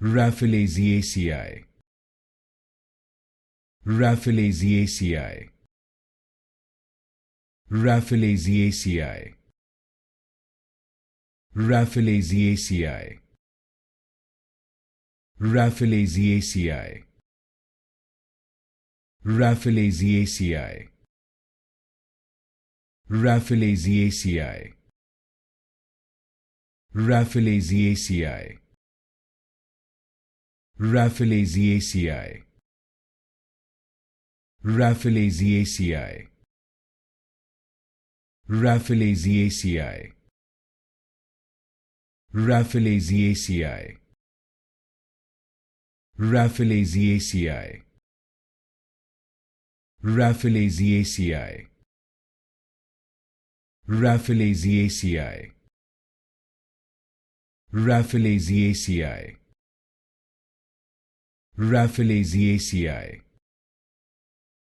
Rafflesiaceae. Rafflesiaceae. Rafflesiaceae. Rafflesiaceae. Rafflesiaceae. Rafflesiaceae. Rafflesiaceae. Rafflesiaceae. Rafflesiaceae. Rafflesiaceae. Rafflesiaceae. Rafflesiaceae. Rafflesiaceae. Rafflesiaceae. Rafflesiaceae. Rafflesiaceae. Rafflesiaceae.